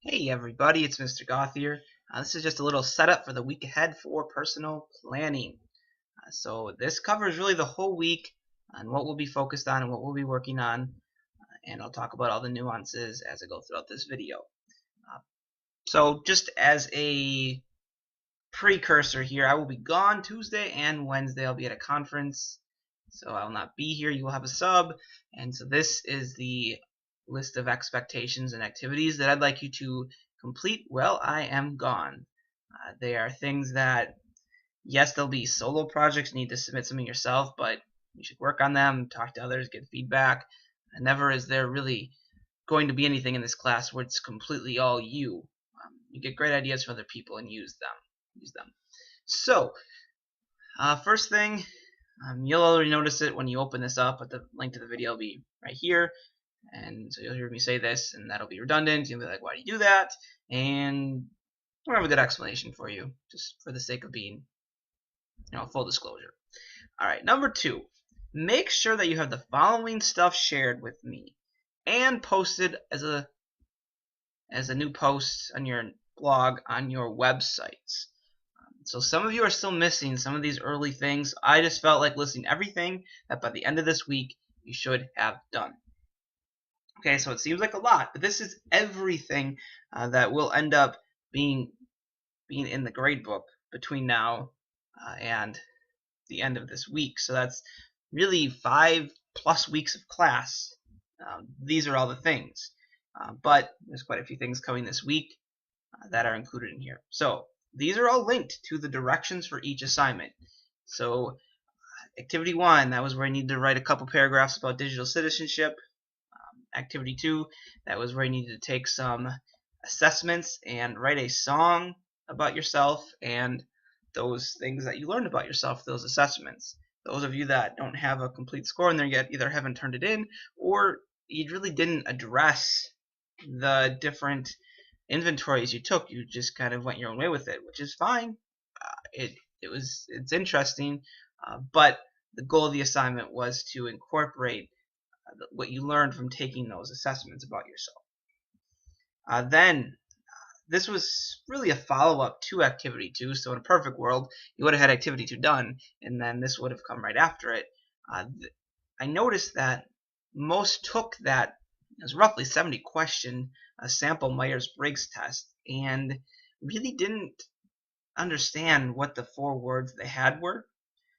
Hey everybody, it's Mr. Goth here. This is just a little setup for the week ahead for personal planning. So this covers really the whole week on what we'll be focused on and what we'll be working on, and I'll talk about all the nuances as I go throughout this video. Uh, so just as a precursor here, I will be gone Tuesday and Wednesday. I'll be at a conference, so I will not be here. You will have a sub, and so this is the list of expectations and activities that I'd like you to complete while I am gone. They are things that, yes, there'll be solo projects. You need to submit something yourself, but you should work on them, talk to others, get feedback. And never is there really going to be anything in this class where it's completely all you. You get great ideas from other people and use them. So, first thing, you'll already notice it when you open this up, but the link to the video will be right here. And so you'll hear me say this, and that'll be redundant. You'll be like, why do you do that? And I don't have a good explanation for you, just for the sake of being, full disclosure. All right, number 2, make sure that you have the following stuff shared with me and posted as a new post on your blog on your websites. So some of you are still missing some of these early things. I just felt like listing everything that by the end of this week you should have done. Okay, so it seems like a lot, but this is everything that will end up being in the grade book between now and the end of this week. So that's really 5+ weeks of class. These are all the things, but there's quite a few things coming this week that are included in here. So these are all linked to the directions for each assignment. So activity 1, that was where I needed to write a couple paragraphs about digital citizenship. Activity 2, that was where I needed to take some assessments and write a song about yourself and those things that you learned about yourself, those assessments. Those of you that don't have a complete score in there yet either haven't turned it in, or you really didn't address the different inventories you took. You just kind of went your own way with it, which is fine. It's interesting, but the goal of the assignment was to incorporate what you learned from taking those assessments about yourself. Then this was really a follow-up to activity 2. So in a perfect world, you would have had activity 2 done, and then this would have come right after it. I noticed that most took that, it was roughly 70 question sample Myers-Briggs test, and really didn't understand what the 4 words they had were.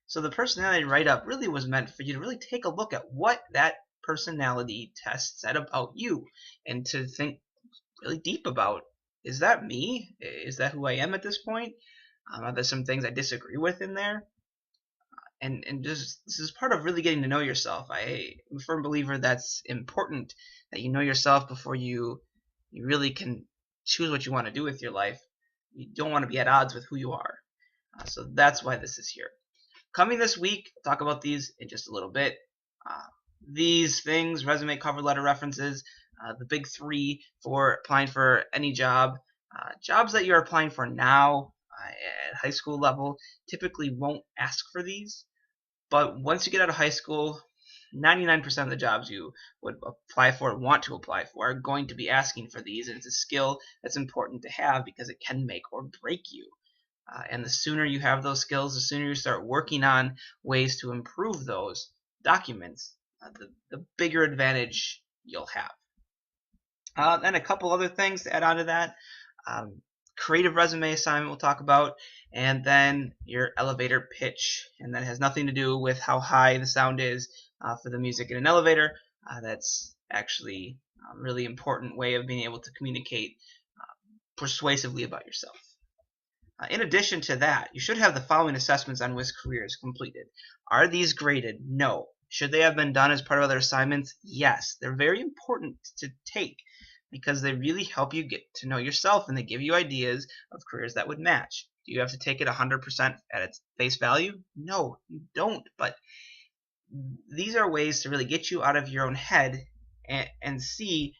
So the personality write-up really was meant for you to really take a look at what that personality test said about you, and to think really deep about, is that me? Is that who I am at this point? Are there some things I disagree with in there? And just, this is part of really getting to know yourself. I'm a firm believer that's important, that you know yourself before you really can choose what you want to do with your life. You don't want to be at odds with who you are. So that's why this is here. Coming this week, I'll talk about these in just a little bit. These things, resume, cover letter, references, the big 3 for applying for any job. Jobs that you're applying for now at high school level typically won't ask for these, but once you get out of high school, 99% of the jobs you would apply for, want to apply for, are going to be asking for these, and it's a skill that's important to have because it can make or break you. And the sooner you have those skills, the sooner you start working on ways to improve those documents, the bigger advantage you'll have. And a couple other things to add on to that. Creative resume assignment we'll talk about, and then your elevator pitch. And that has nothing to do with how high the sound is for the music in an elevator. That's actually a really important way of being able to communicate persuasively about yourself. In addition to that, you should have the following assessments on WIS Careers completed. Are these graded? No. Should they have been done as part of other assignments? Yes. They're very important to take because they really help you get to know yourself, and they give you ideas of careers that would match. Do you have to take it 100% at its face value? No, you don't. But these are ways to really get you out of your own head and see,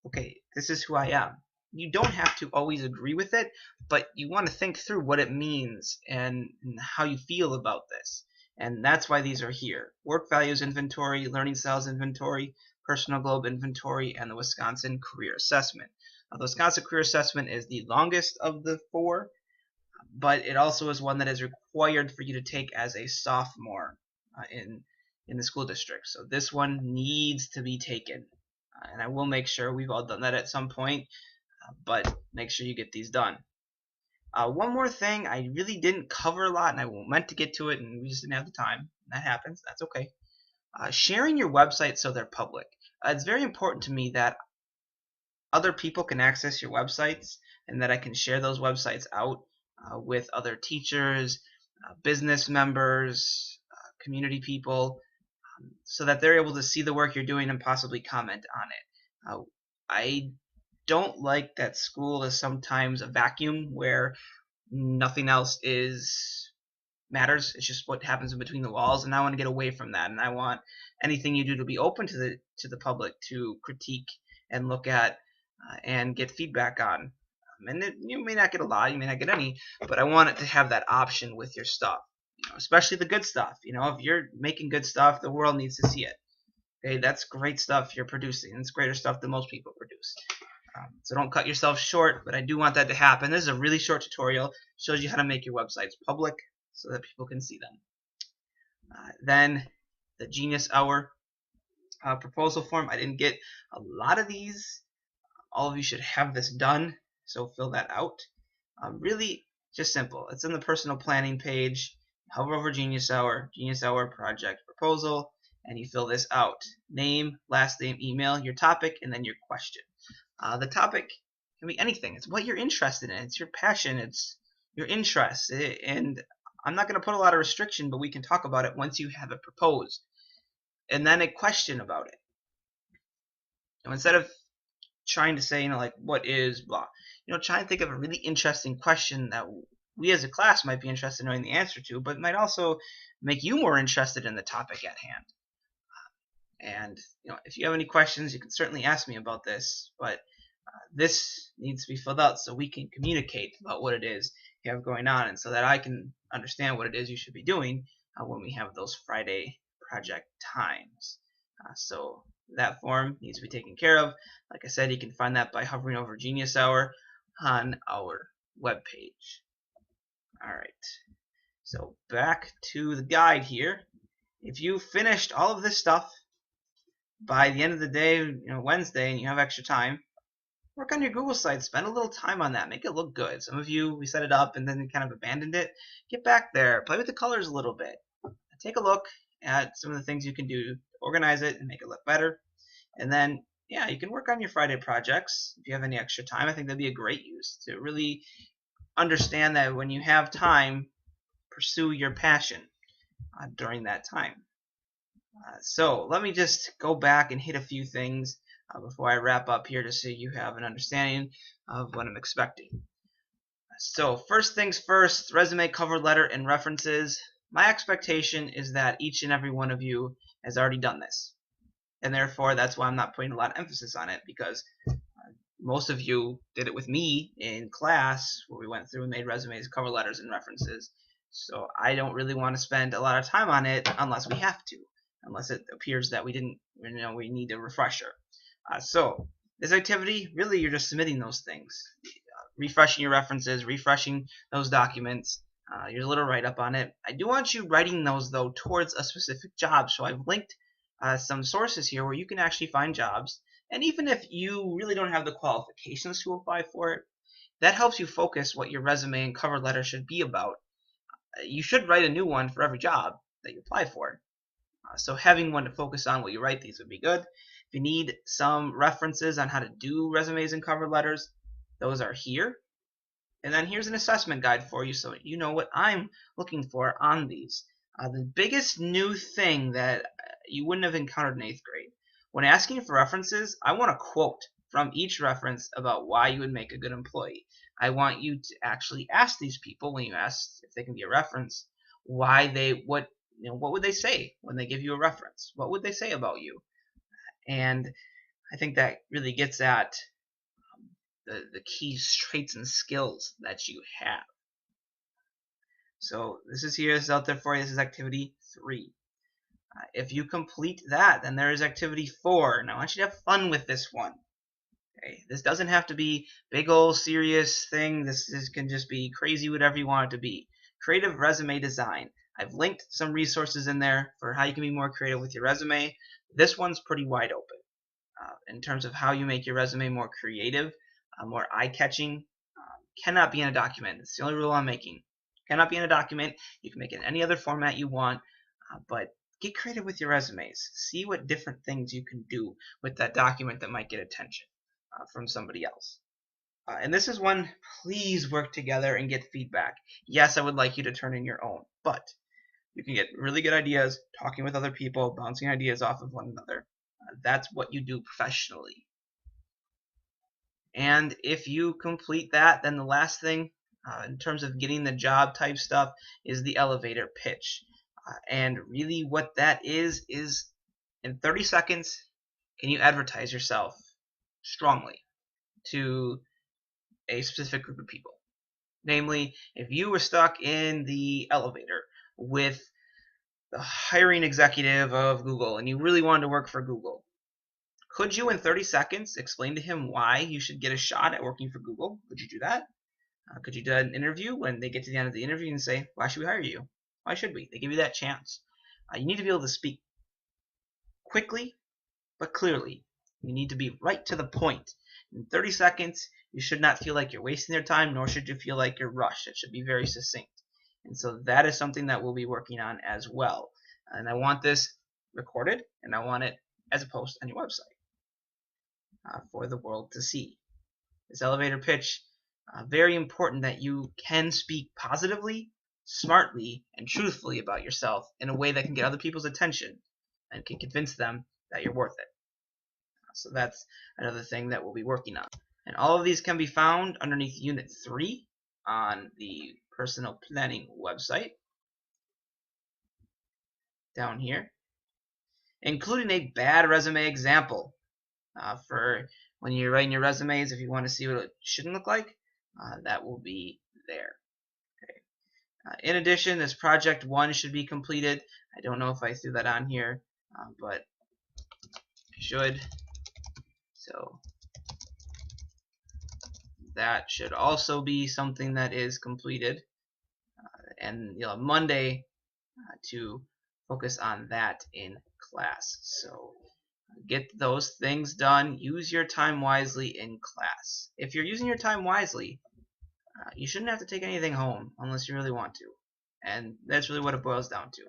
okay, this is who I am. You don't have to always agree with it, but you want to think through what it means and how you feel about this. And that's why these are here. Work values inventory, learning styles inventory, personal globe inventory, and the Wisconsin career assessment. The Wisconsin Career Assessment is the longest of the four, but it also is one that is required for you to take as a sophomore in the school district. So this one needs to be taken, and I will make sure we've all done that at some point, but make sure you get these done. One more thing I really didn't cover a lot, and I meant to get to it, and we just didn't have the time. That happens. That's okay. Sharing your website so they're public. It's very important to me that other people can access your websites and that I can share those websites out with other teachers, business members, community people, so that they're able to see the work you're doing and possibly comment on it. I don't like that school is sometimes a vacuum where nothing else matters. It's just what happens in between the walls, and I want to get away from that. And I want anything you do to be open to the public to critique and look at and get feedback on. And you may not get a lot, you may not get any, but I want it to have that option with your stuff. Especially the good stuff. If you're making good stuff, the world needs to see it. Okay, that's great stuff you're producing. It's greater stuff than most people produce. So don't cut yourself short, but I do want that to happen. This is a really short tutorial. Shows you how to make your websites public so that people can see them. Then the Genius Hour proposal form. I didn't get a lot of these. All of you should have this done, so fill that out. Really just simple. It's in the personal planning page. Hover over Genius Hour project proposal, and you fill this out. Name, last name, email, your topic, and then your question. The topic can be anything. It's what you're interested in. It's your passion. It's your interest. And I'm not going to put a lot of restriction, but we can talk about it once you have it proposed. And then a question about it. And instead of trying to say, like, what is blah, try and think of a really interesting question that we as a class might be interested in knowing the answer to, but might also make you more interested in the topic at hand. And if you have any questions, you can certainly ask me about this, but this needs to be filled out so we can communicate about what it is you have going on, and so that I can understand what it is you should be doing when we have those Friday project times. So that form needs to be taken care of. Like I said, you can find that by hovering over Genius Hour on our webpage. Alright, so back to the guide here. If you finished all of this stuff by the end of the day, Wednesday, and you have extra time, work on your Google site. Spend a little time on that. Make it look good. Some of you, we set it up and then kind of abandoned it. Get back there. Play with the colors a little bit. Take a look at some of the things you can do to organize it and make it look better. And then, yeah, you can work on your Friday projects if you have any extra time. I think that'd be a great use to really understand that when you have time, pursue your passion during that time. So let me just go back and hit a few things before I wrap up here, just so you have an understanding of what I'm expecting. So first things first, resume, cover letter, and references. My expectation is that each and every one of you has already done this. And therefore, that's why I'm not putting a lot of emphasis on it, because most of you did it with me in class where we went through and made resumes, cover letters, and references. So I don't really want to spend a lot of time on it unless we have to, unless it appears that we didn't, we need a refresher. So this activity, really you're just submitting those things, refreshing your references, refreshing those documents, your little write-up on it. I do want you writing those, though, towards a specific job. So I've linked some sources here where you can actually find jobs. And even if you really don't have the qualifications to apply for it, that helps you focus what your resume and cover letter should be about. You should write a new one for every job that you apply for. So having one to focus on what you write these would be good. If you need some references on how to do resumes and cover letters, those are here. And then here's an assessment guide for you so you know what I'm looking for on these. The biggest new thing that you wouldn't have encountered in 8th grade. When asking for references, I want a quote from each reference about why you would make a good employee. I want you to actually ask these people, when you ask if they can be a reference, what would they say when they give you a reference? What would they say about you? And I think that really gets at the key traits and skills that you have. So this is out there for you. This is activity 3. If you complete that, then there is activity 4. Now I want you to have fun with this one. Okay? This doesn't have to be big old serious thing. This can just be crazy, whatever you want it to be. Creative resume design. I've linked some resources in there for how you can be more creative with your resume. This one's pretty wide open in terms of how you make your resume more creative, more eye-catching. Cannot be in a document. It's the only rule I'm making. Cannot be in a document. You can make it in any other format you want, but get creative with your resumes. See what different things you can do with that document that might get attention from somebody else. And this is one, please work together and get feedback. Yes, I would like you to turn in your own, but you can get really good ideas talking with other people, bouncing ideas off of one another. That's what you do professionally. And if you complete that, then the last thing in terms of getting the job type stuff is the elevator pitch. And really what that is in 30 seconds, can you advertise yourself strongly to a specific group of people? Namely, if you were stuck in the elevator with the hiring executive of Google and you really wanted to work for Google, could you in 30 seconds explain to him why you should get a shot at working for Google? Could you do that? Could you do an interview when they get to the end of the interview and say, why should we hire you? Why should we? They give you that chance. You need to be able to speak quickly but clearly. You need to be right to the point. In 30 seconds, you should not feel like you're wasting their time, nor should you feel like you're rushed. It should be very succinct. And so that is something that we'll be working on as well. And I want this recorded, and I want it as a post on your website for the world to see. This elevator pitch, very important that you can speak positively, smartly, and truthfully about yourself in a way that can get other people's attention and can convince them that you're worth it. So that's another thing that we'll be working on. And all of these can be found underneath Unit 3 on the Personal Planning website down here, including a bad resume example for when you're writing your resumes. If you want to see what it shouldn't look like, that will be there. Okay. In addition, this project 1 should be completed. I don't know if I threw that on here, but I should. So that should also be something that is completed, and you'll have Monday to focus on that in class. So get those things done. Use your time wisely in class. If you're using your time wisely, you shouldn't have to take anything home unless you really want to. And that's really what it boils down to,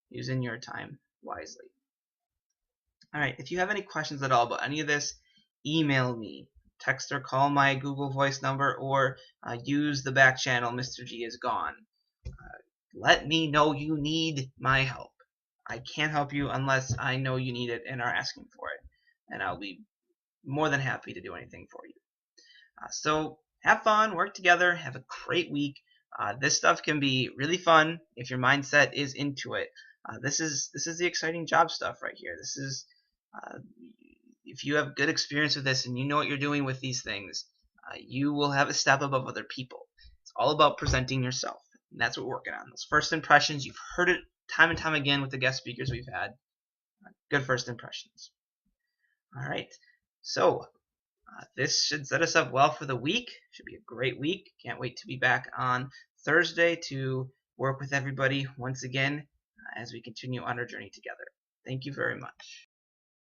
using your time wisely. Alright, if you have any questions at all about any of this, email me. Text or call my Google Voice number, or use the back channel, Mr. G is gone. Let me know you need my help. I can't help you unless I know you need it and are asking for it. And I'll be more than happy to do anything for you. So have fun, work together, have a great week. This stuff can be really fun if your mindset is into it. This is the exciting job stuff right here. This is if you have good experience with this and you know what you're doing with these things, you will have a step above other people. It's all about presenting yourself, and that's what we're working on. Those first impressions, you've heard it time and time again with the guest speakers we've had. Good first impressions. All right, so this should set us up well for the week. Should be a great week. Can't wait to be back on Thursday to work with everybody once again as we continue on our journey together. Thank you very much.